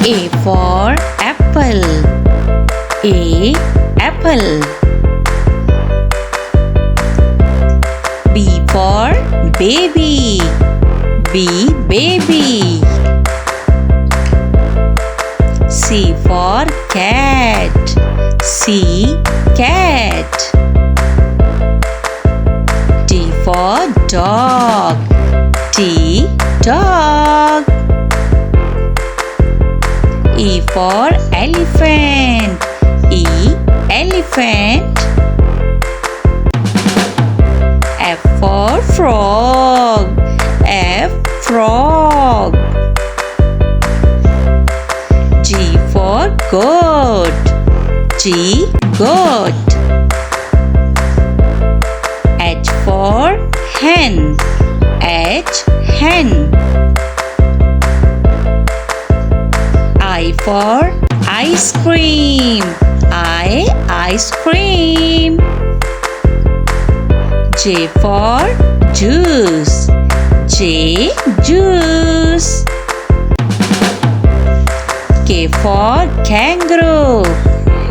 A for apple. A, apple. B for baby. B, baby. C for cat. C, cat. D for dog. D, dog. E for elephant. E, elephant. F for frog. F, frog. G for goat. G, goat. H for hen. H, hen. I for ice cream. I, ice cream. J for juice. J, juice. K for kangaroo.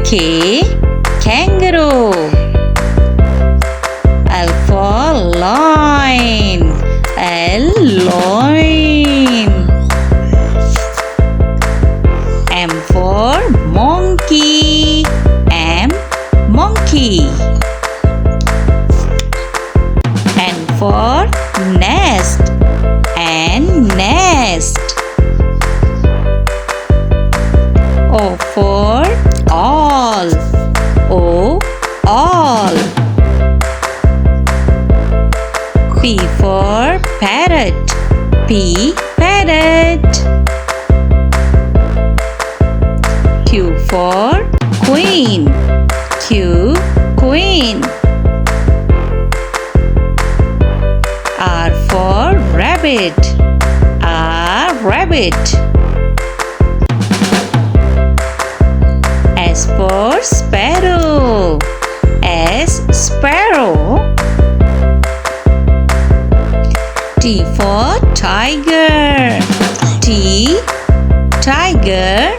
K, kangaroo. L for lion. L, lion. M for monkey. M, monkey. N for nest. N, nest. O for all. O, all. P for parrot. P, parrot. Q for queen. Q, queen. R for rabbit. R, rabbit. S for sparrow. S, sparrow. T for tiger. T, tiger.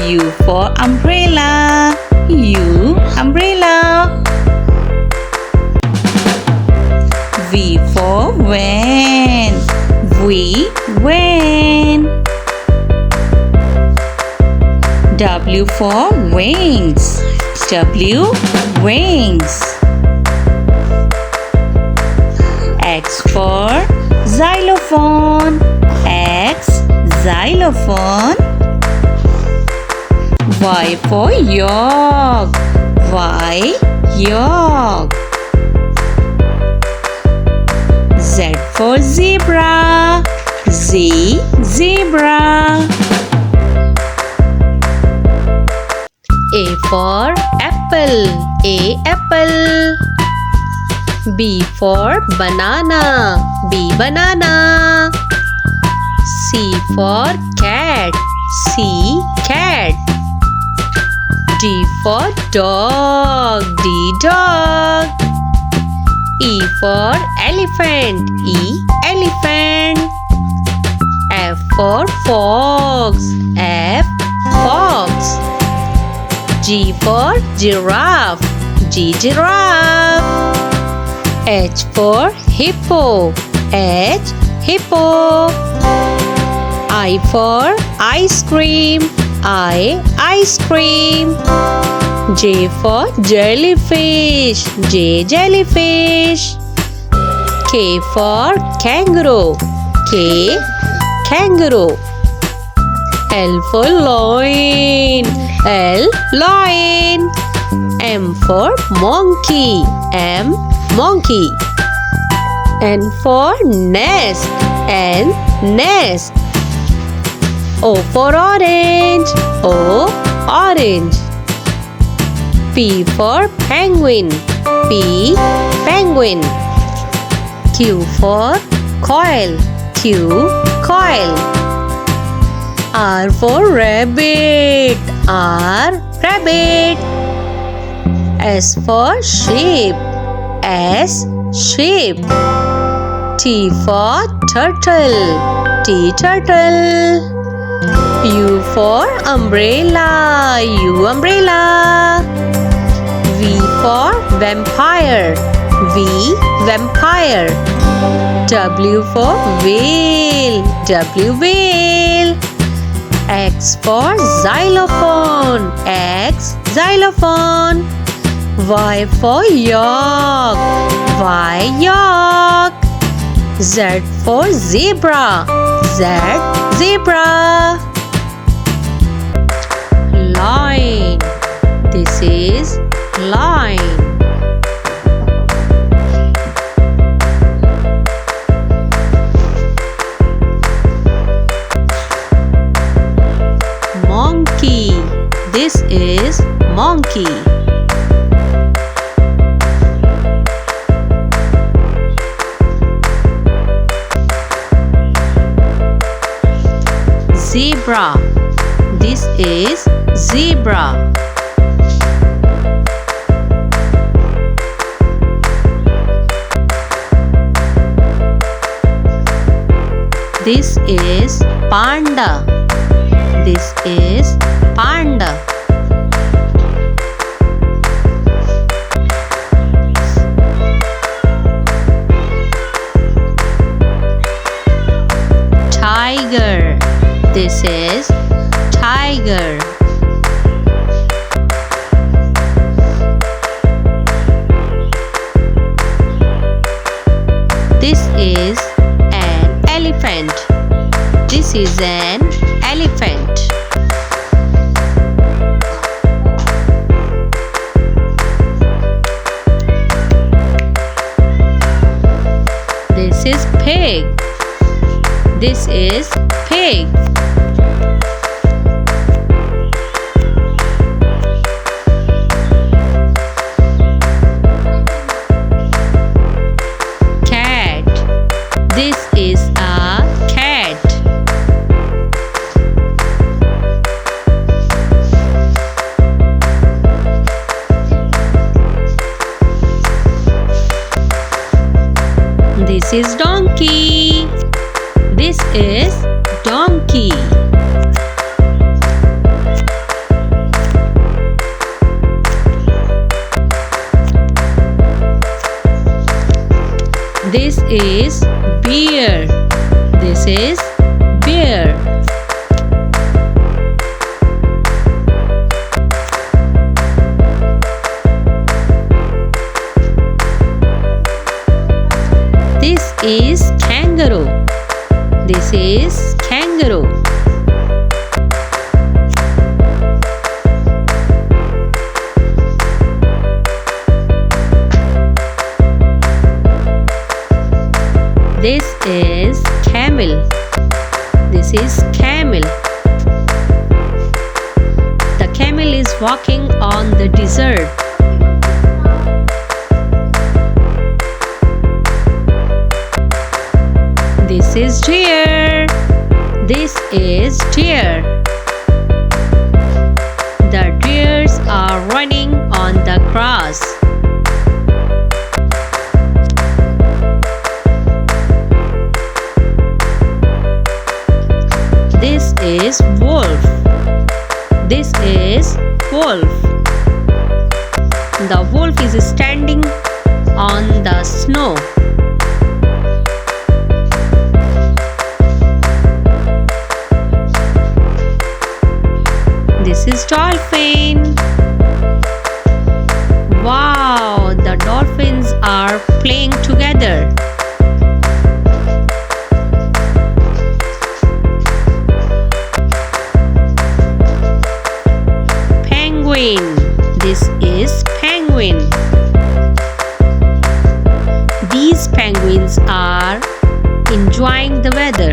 U for umbrella. U, umbrella. V for van. V, van. W for wings. W, wings. X for xylophone. X, xylophone. Y for york. Y, york. Z for zebra. Z, zebra. A for apple. A, apple. B for banana. B, banana. C for cat. C, cat. D for dog. D, dog. E for elephant. E, elephant. F for fox. F, fox. G for giraffe. G, giraffe. H for hippo. H, hippo. I for ice cream. I, ice cream. J for jellyfish. J, jellyfish. K for kangaroo. K, kangaroo. L for lion. L, lion. M for monkey. M, monkey. N for nest. N, nest. O for orange. O, orange. P for penguin. P, penguin. Q for coil. Q, coil. R for rabbit. R, rabbit. S for sheep. S, sheep. T for turtle. T turtle. U for umbrella. U umbrella. V for vampire. V vampire. W for whale. W whale. X for xylophone. X xylophone. Y for yak. Y yak. Z for zebra. Z zebra. Line. This is line. Monkey. This is monkey. Zebra. This is zebra. This is panda. This is panda. Tiger. This is tiger. This is an elephant. This is an elephant. This is pig. This is pig. Cat. This is a cat. This is donkey. This is donkey. This is bear. This is bear. This is kangaroo. This is kangaroo. This is camel. This is camel. The camel is walking on the desert. This is deer. This is deer. The deers are running on the grass. This is wolf. This is wolf. The wolf is standing on the snow. This is dolphin. Wow, the dolphins are playing together. Penguin. This is penguin. These penguins are enjoying the weather.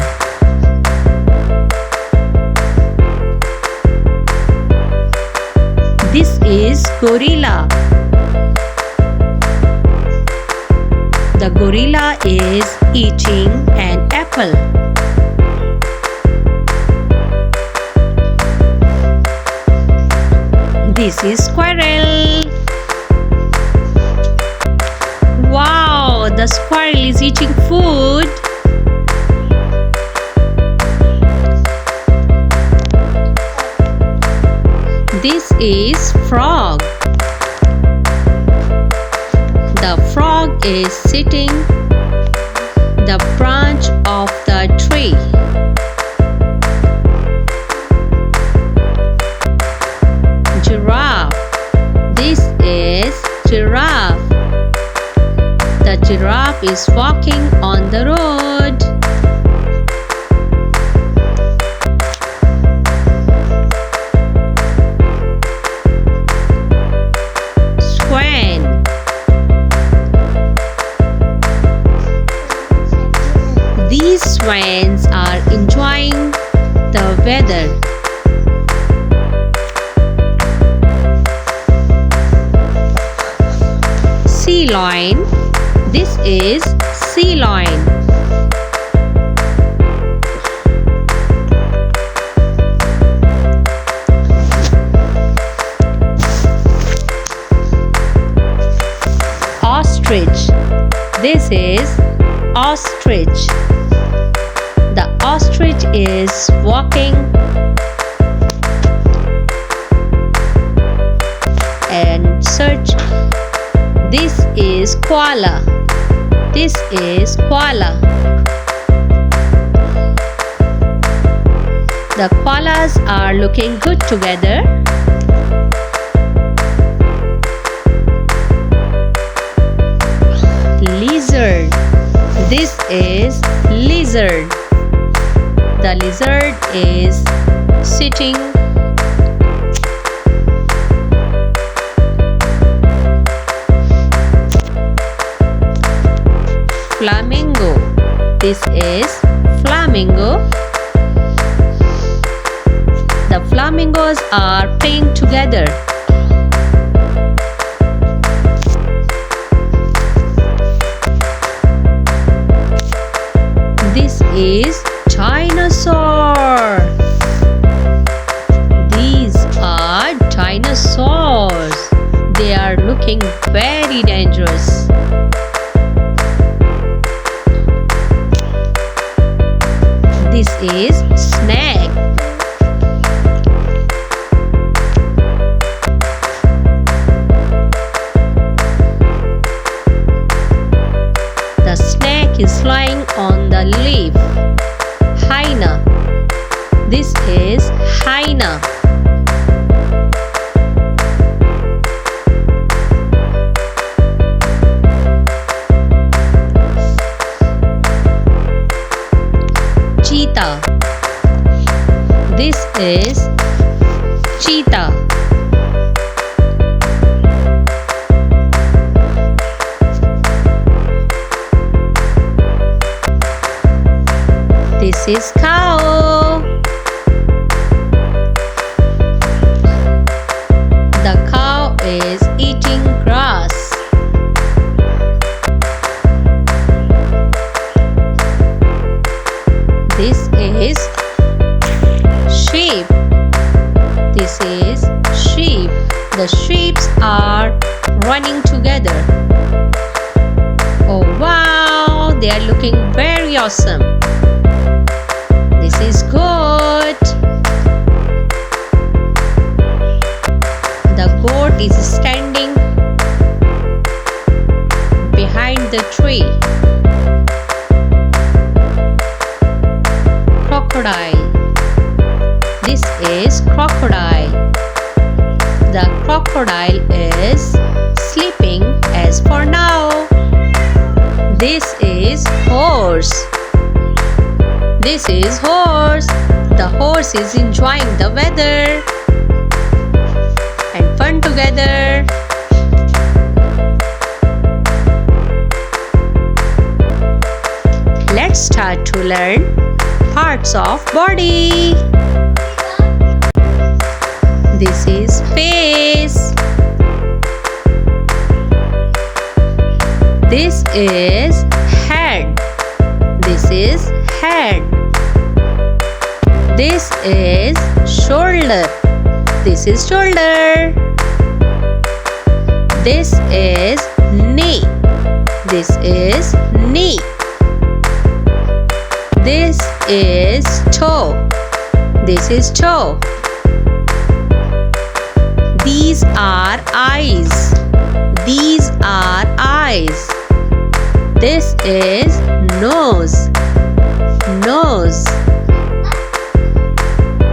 This is gorilla. The gorilla is eating an apple. This is squirrel. Wow, the squirrel is eating food. This is frog. The frog is sitting the branch of the tree. Giraffe. This is giraffe. The giraffe is walking on the road. Swan. These swans are enjoying the weather. Sea lion. This is sea lion. Ostrich. This is ostrich. The ostrich is walking and search. This is koala. This is koala. The koalas are looking good together. Lizard. This is lizard. The lizard is sitting. Flamingo. This is flamingo. The flamingos are playing together. This is dinosaur. These are dinosaurs. They are looking very dangerous. This is snake. The snake is lying on the leaf. Hyena. This is hyena. Cheetah. This is cheetah. This is cow. The cow is eating grass. This is sheep. This is sheep. The sheep are running together. Oh wow, they are looking very awesome. This is good. The goat is standing behind the tree. Crocodile. This is crocodile. The crocodile is sleeping as for now. This is horse. This is horse. The horse is enjoying the weather and fun together. Let's start to learn parts of body. This is face. This is head. This is head. This is shoulder. This is shoulder. This is knee. This is knee. This is toe. This is toe. These are eyes. These are eyes. This is nose. Nose.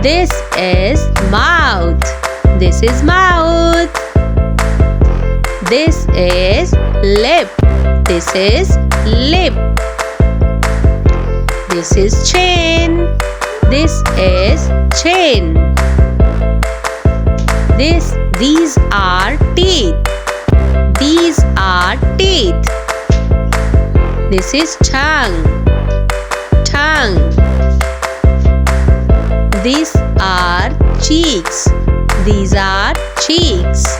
This is mouth. This is mouth. This is lip. This is lip. This is chin. This is chin. These are teeth. These are teeth. This is tongue. Tongue. These are cheeks. These are cheeks.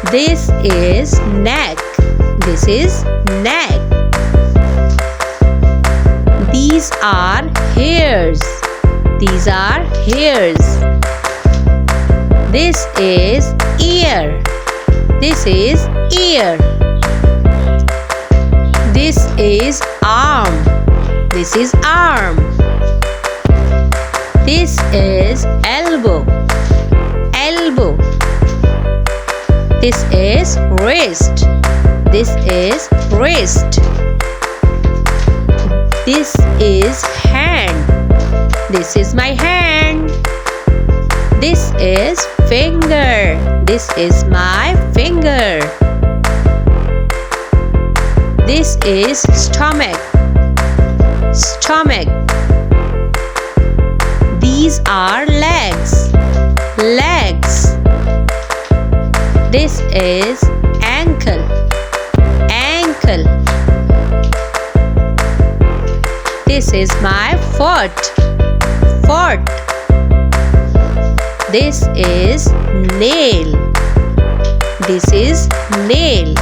This is neck. This is neck. These are hairs. These are hairs. This is ear. This is ear. This is arm. This is arm. This is elbow. Elbow. This is wrist. This is wrist. This is hand. This is my hand. This is finger. This is my finger. This is stomach. Stomach. These are legs. Legs. This is ankle. Ankle. This is my foot. Foot. This is nail. This is nail.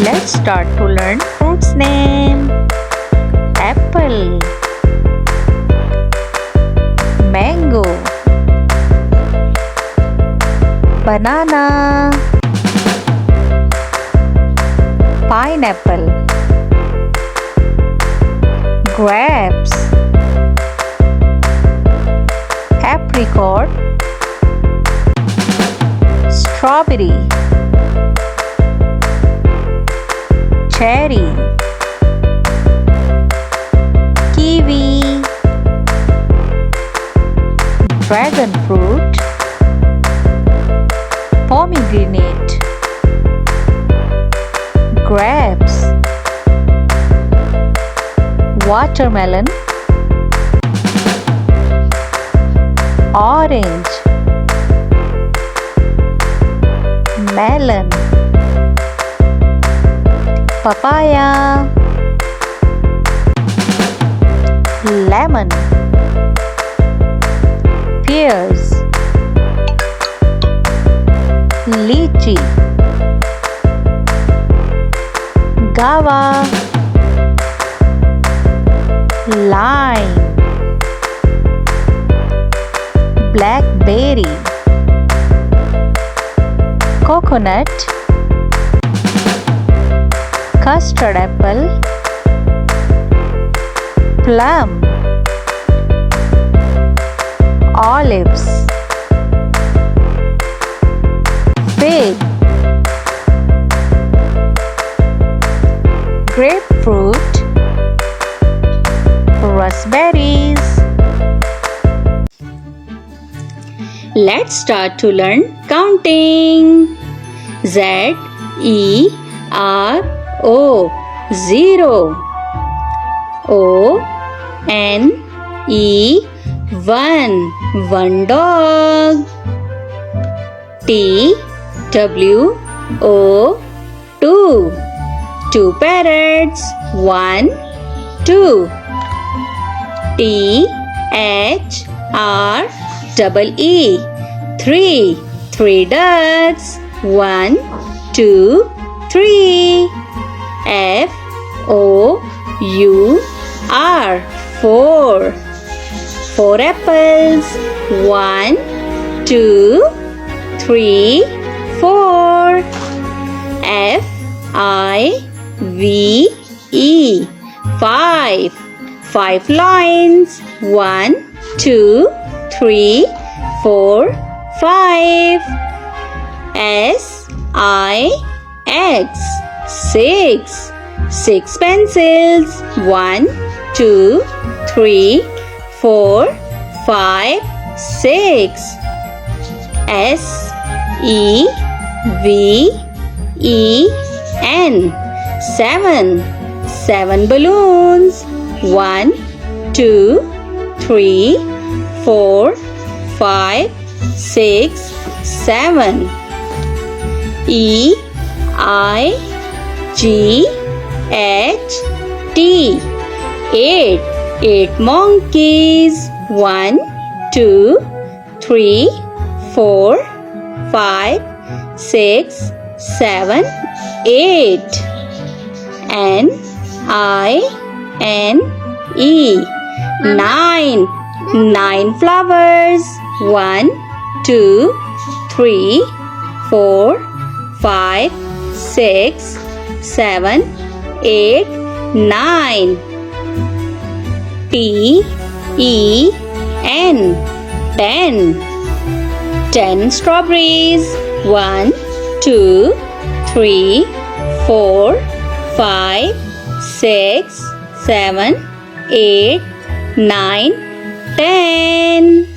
Let's start to learn fruits name. Apple, mango, banana, pineapple, grapes, apricot, strawberry, cherry, kiwi, dragon fruit, pomegranate, grapes, watermelon, orange, melon, papaya, lemon, pears, lychee, guava, lime, blackberry, coconut, custard apple, plum, olives, fig, grapefruit, raspberries. Let's start to learn counting. Z E R O 0. O N E 1 dog. T W O 2 parrots. 1 2. T H R E 3 ducks. 1 2 3. F O U R 4 apples. 1 2 3 4. F I V E 5 lions. 1 2 3 4 5. S-I-X, 6. 6 pencils. 1, 2, 3, 4, 5, 6. S-E-V-E-N, 7. 7 balloons. 1, 2, 3, 4, 5, 6, 7. E-I-G-H-T, 8. 8 monkeys. 1, 2, 3, 4, 5, 6, 7, 8. N-I-N-E, 9. 9 flowers. 1, 2, 3, 4, 5, 6, 7, 8, 9. T-E-N, 10. 10 strawberries. 1, 2, 3, 4, 5, 6, 7, 8, 9, 10.